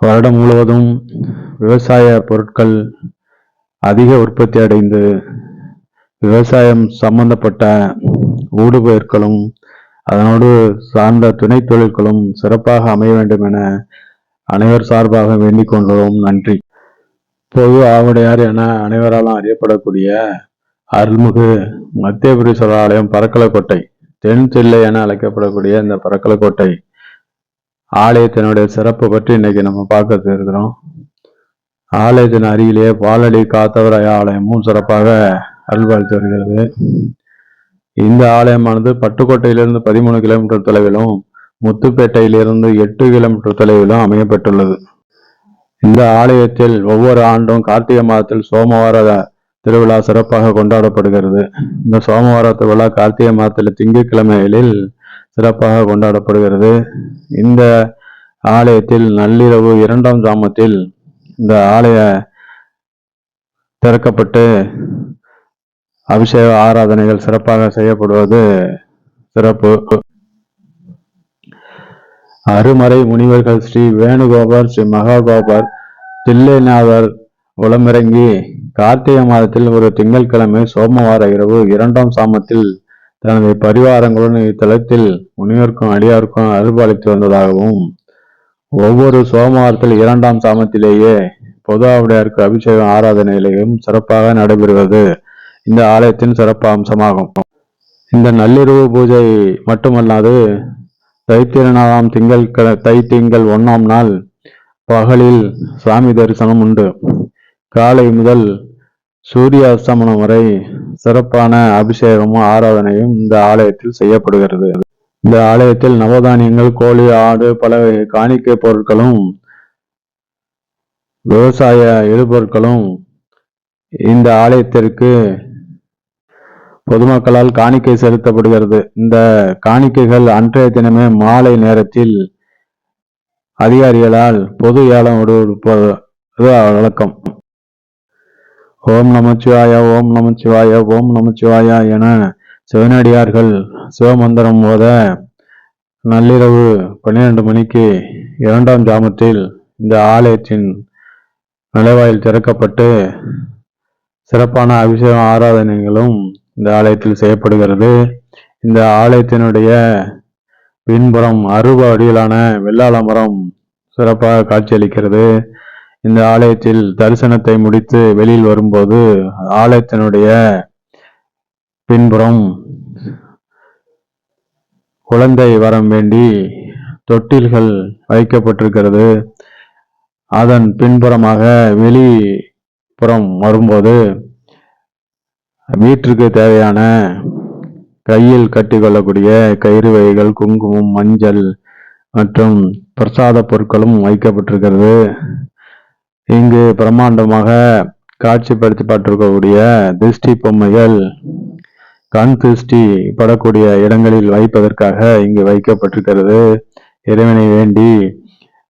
வருடம் முழுவதும் விவசாய பொருட்கள் அதிக உற்பத்தி அடைந்து விவசாயம் சம்பந்தப்பட்ட ஊடுபயிர்களும் அதனோடு சார்ந்த துணை தொழில்களும் சிறப்பாக அமைய வேண்டும் என அனைவர் சார்பாக வேண்டிக் கொள்கிறோம். நன்றி. பொது ஆவுடையார் என அனைவராலும் அறியப்படக்கூடிய அருள்மிகு மத்தியபுரீஸ்வரர் ஆலயம் பரக்கலக்கோட்டை தென் தில்லை என அழைக்கப்படக்கூடிய இந்த பரக்கலக்கோட்டை ஆலயத்தினுடைய சிறப்பு பற்றி இன்னைக்கு நம்ம பார்க்க இருக்கிறோம். ஆலயத்தின் அருகிலேயே பாலடி காத்தவராய ஆலயமும் சிறப்பாக அருள்பாலித்து வருகிறது. இந்த ஆலயமானது பட்டுக்கோட்டையிலிருந்து 13 கிலோமீட்டர் தொலைவிலும் முத்துப்பேட்டையிலிருந்து 8 கிலோமீட்டர் தொலைவிலும் அமையப்பட்டுள்ளது. இந்த ஆலயத்தில் ஒவ்வொரு ஆண்டும் கார்த்திகை மாதத்தில் சோமவார திருவிழா சிறப்பாக கொண்டாடப்படுகிறது. இந்த சோமவார திருவிழா கார்த்திகை மாதத்தில் திங்கட்கிழமைகளில் சிறப்பாக கொண்டாடப்படுகிறது. இந்த ஆலயத்தில் நள்ளிரவு 2ஆம் ஜாமத்தில் இந்த ஆலய திறக்கப்பட்டு அபிஷேக ஆராதனைகள் சிறப்பாக செய்யப்படுவது சிறப்பு. அருமறை முனிவர்கள் ஸ்ரீ வேணுகோபர், ஸ்ரீ மகாகோபர், தில்லைநாதர் உளமிறங்கி கார்த்திகை மாதத்தில் ஒரு திங்கட்கிழமை சோமவார இரவு 2ஆம் சாமத்தில் தனது பரிவாரங்களுடன் இத்தலத்தில் முனிவருக்கும் அடியாருக்கும் அருள்பாலித்து வந்ததாகவும் ஒவ்வொரு சோமவாரத்தில் 2ஆம் சாமத்திலேயே பொது ஆவுடையாருக்கு அபிஷேக ஆராதனைகளையும் சிறப்பாக நடைபெறுவது இந்த ஆலயத்தின் சிறப்பு அம்சமாகும். இந்த நள்ளிரவு பூஜை மட்டுமல்லாது தை திங்கள் 1ஆம் நாள் பகலில் சாமி தரிசனம் உண்டு. காலை முதல் சூரிய அஸ்தமனம் வரை சிறப்பான அபிஷேகமும் ஆராதனையும் இந்த ஆலயத்தில் செய்யப்படுகிறது. இந்த ஆலயத்தில் நவதானியங்கள், கோழி, ஆடு, பல காணிக்கை பொருட்களும் விவசாய இடுபொருட்களும் இந்த ஆலயத்திற்கு பொதுமக்களால் காணிக்கை செலுத்தப்படுகிறது. இந்த காணிக்கைகள் அன்றைய தினமே மாலை நேரத்தில் அதிகாரிகளால் பொது ஏலம் விடுவது வழக்கம். ஓம் நமச்சிவாய, ஓம் நமச்சிவாய, ஓம் நமச்சிவாயா என சிவனடியார்கள் சிவமந்திரம் போத நள்ளிரவு 12 மணிக்கு 2ஆம் ஜாமத்தில் இந்த ஆலயத்தின் நுழைவாயில் திறக்கப்பட்டு சிறப்பான அபிஷேக ஆராதனைகளும் இந்த ஆலயத்தில் செய்யப்படுகிறது. இந்த ஆலயத்தினுடைய பின்புறம் 60 அடியிலான வெள்ளாள மரம் சிறப்பாக காட்சியளிக்கிறது. இந்த ஆலயத்தில் தரிசனத்தை முடித்து வெளியில் வரும்போது ஆலயத்தினுடைய பின்புறம் குழந்தை வரம் வேண்டி தொட்டில்கள் வைக்கப்பட்டிருக்கிறது. அதன் பின்புறமாக வெளிப்புறம் வரும்போது வீட்டிற்கு தேவையான கையில் கட்டி கொள்ளக்கூடிய கயிறு வகைகள், குங்குமம், மஞ்சள் மற்றும் பிரசாத பொருட்களும் வைக்கப்பட்டிருக்கிறது. இங்கு பிரம்மாண்டமாக காட்சிப்படுத்தப்பட்டிருக்கக்கூடிய திருஷ்டி பொம்மைகள் கண் திருஷ்டி படக்கூடிய இடங்களில் வைப்பதற்காக இங்கு வைக்கப்பட்டிருக்கிறது. இறைவனை வேண்டி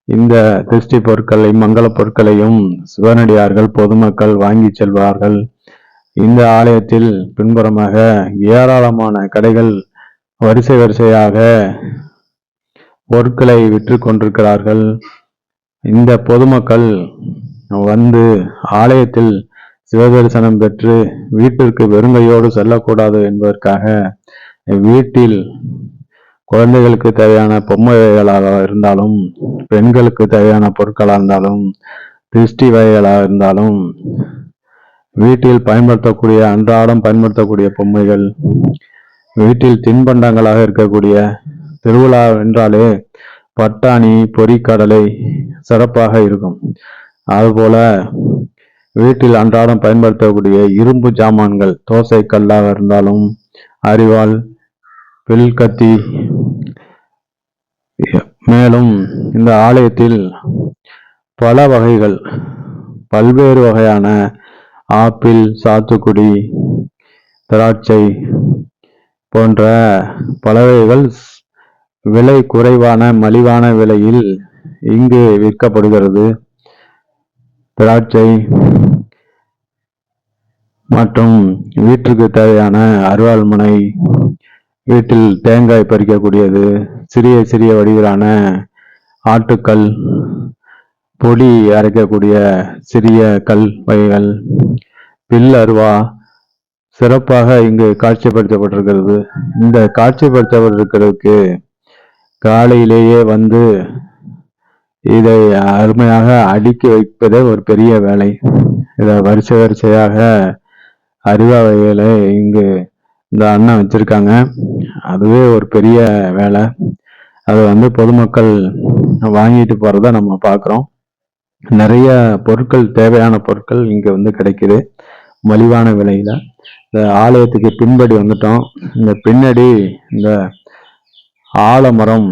இந்த திருஷ்டி பொருட்களை, மங்கள பொருட்களையும் சிவனடியார்கள் பொதுமக்கள் வாங்கி செல்வார்கள். இந்த ஆலயத்தில் பின்புறமாக ஏராளமான கடைகள் வரிசையாக பொருட்களை விற்று கொண்டிருக்கிறார்கள். இந்த பொதுமக்கள் வந்து ஆலயத்தில் சிவதரிசனம் பெற்று வீட்டிற்கு வெறுங்கையோடு செல்லக்கூடாது என்பதற்காக வீட்டில் குழந்தைகளுக்கு தேவையான பொம்மை வகைகளாக இருந்தாலும், பெண்களுக்கு தேவையான பொருட்களாக இருந்தாலும், திருஷ்டி வகைகளாக இருந்தாலும், வீட்டில் பயன்படுத்தக்கூடிய அன்றாடம் பயன்படுத்தக்கூடிய பொம்மைகள், வீட்டில் தின்பண்டங்களாக இருக்கக்கூடிய திருவிழா என்றாலே பட்டாணி, பொரிக்கடலை சிறப்பாக இருக்கும். அதுபோல வீட்டில் அன்றாடம் பயன்படுத்தக்கூடிய இரும்பு ஜாமான்கள், தோசை கல்லாக இருந்தாலும், அரிவாள், பில்கத்தி, மேலும் இந்த ஆலயத்தில் பல வகைகள், பல்வேறு வகையான ஆப்பிள், சாத்துக்குடி, திராட்சை போன்ற பல வகைகள் விலை குறைவான மலிவான விலையில் இங்கு விற்கப்படுகிறது. திராட்சை மற்றும் வீட்டிற்கு தேவையான அருவாள்மனை, வீட்டில் தேங்காய் பறிக்கக்கூடியது, சிறிய வடிவிலான ஆட்டுக்கல் பொடி அரைக்கக்கூடிய சிறிய கல் வகைகள், வில் அருவா சிறப்பாக இங்கு காட்சிப்படுத்தப்பட்டிருக்கிறது. இந்த காட்சிப்படுத்தப்பட்டிருக்கிறதுக்கு காலையிலேயே வந்து இதை அருமையாக அடுக்கி வைப்பதே ஒரு பெரிய வேலை. இதை வரிசையாக அருவா வகைகளை இங்கு இந்த அண்ணன் வச்சிருக்காங்க. அதுவே ஒரு பெரிய வேலை. அதை வந்து பொதுமக்கள் வாங்கிட்டு போறத நம்ம பார்க்குறோம். நிறைய பொருட்கள், தேவையான பொருட்கள் இங்க வந்து கிடைக்குது மலிவான விலையில. இந்த ஆலயத்துக்கு பின்படி வந்துட்டோம். இந்த பின்னாடி இந்த ஆலமரம்,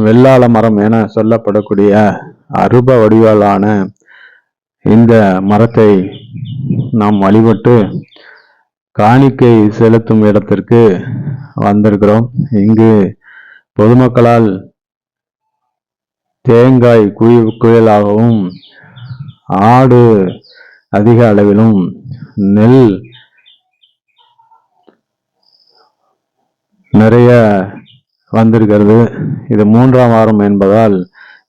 வெள்ளால மரம் என சொல்லப்படக்கூடிய அருப வடிவாலான இந்த மரத்தை நாம் வழிபட்டு காணிக்கை செலுத்தும் இடத்திற்கு வந்திருக்கிறோம். இங்கு பொதுமக்களால் தேங்காய் குவியலாகவும், ஆடு அதிக அளவிலும், நெல் நிறைய வந்திருக்கிறது. இது 3ஆம் வாரம் என்பதால்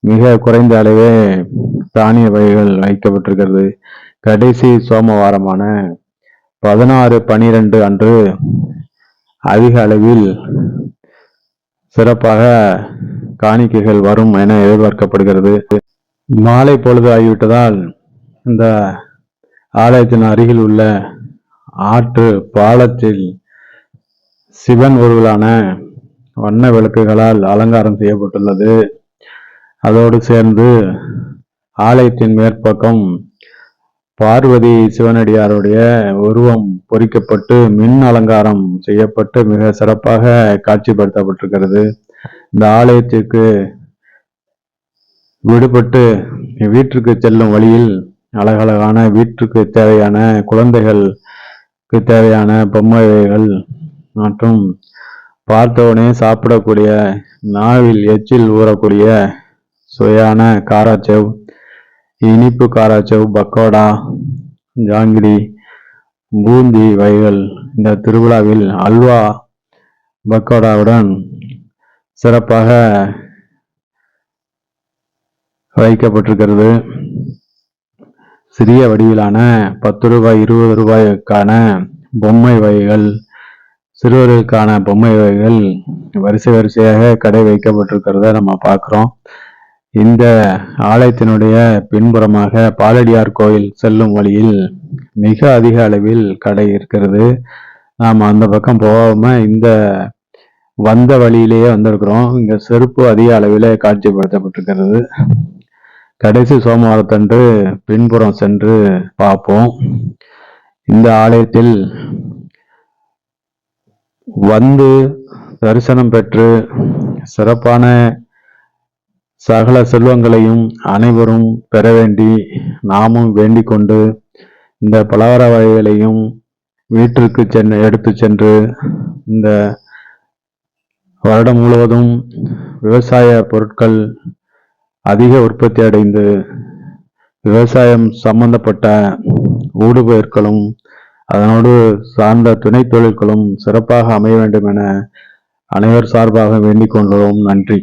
மிக குறைந்த அளவே தானிய வகைகள் வைக்கப்பட்டிருக்கிறது. கடைசி சோமவாரமான 16/12 அன்று அதிக அளவில் சிறப்பாக காணிக்கைகள் வரும் என எதிர்பார்க்கப்படுகிறது. மாலை பொழுது ஆகிவிட்டதால் இந்த ஆலயத்தின் அருகில் உள்ள ஆற்று பாலத்தில் சிவன் உருவலான வண்ண விளக்குகளால் அலங்காரம் செய்யப்பட்டுள்ளது. அதோடு சேர்ந்து ஆலயத்தின் மேற்பக்கம் பார்வதி சிவனடியாருடைய உருவம் பொறிக்கப்பட்டு மின் அலங்காரம் செய்யப்பட்டு மிக சிறப்பாக காட்சிப்படுத்தப்பட்டிருக்கிறது. இந்த ஆலயத்திற்கு விடுபட்டு வீட்டிற்கு செல்லும் வழியில் அழகழகான வீட்டுக்கு தேவையான, குழந்தைகளுக்கு தேவையான பொம்மைகள் மற்றும் பார்த்தவுடனே சாப்பிடக்கூடிய, நாவில் எச்சில் ஊறக்கூடிய சுவையான காராச்சேவ், இனிப்பு காராச்சேவ், பக்கோடா, ஜாங்கிரி, பூந்தி வகைகள் இந்த திருவிழாவில் அல்வா பக்கோடாவுடன் சிறப்பாக வைக்கப்பட்டிருக்கிறது. சிறிய வடிவிலான 10 ரூபாய், 20 ரூபாய்க்கான பொம்மை வகைகள், சிறுவர்களுக்கான பொம்மை வகைகள் வரிசையாக கடை வைக்கப்பட்டிருக்கிறத நம்ம பார்க்கிறோம். இந்த ஆலயத்தினுடைய பின்புறமாக பாலடியார் கோயில் செல்லும் வழியில் மிக அதிக அளவில் கடை இருக்கிறது. நாம் அந்த பக்கம் போகாம இந்த வந்த வழியிலேயே வந்திருக்கிறோம். இங்க செருப்பு அதிக அளவில் காட்சிப்படுத்தப்பட்டிருக்கிறது. கடைசி சோமவாரத்தன்று பின்புறம் சென்று பார்ப்போம். இந்த ஆலயத்தில் வந்து தரிசனம் பெற்று சிறப்பான சகல செல்வங்களையும் அனைவரும் பெற வேண்டி நாமும் வேண்டிக் கொண்டு இந்த பலகார வகைகளையும் வீட்டிற்கு எடுத்து சென்று இந்த வருடம் முழுவதும் விவசாய பொருட்கள் அதிக உற்பத்தி அடைந்து விவசாயம் சம்பந்தப்பட்ட ஊடுபயிர்களும் அதனோடு சார்ந்த துணை தொழில்களும் சிறப்பாக அமைய வேண்டும் என அனைவர் சார்பாக வேண்டிக் கொள்கிறோம். நன்றி.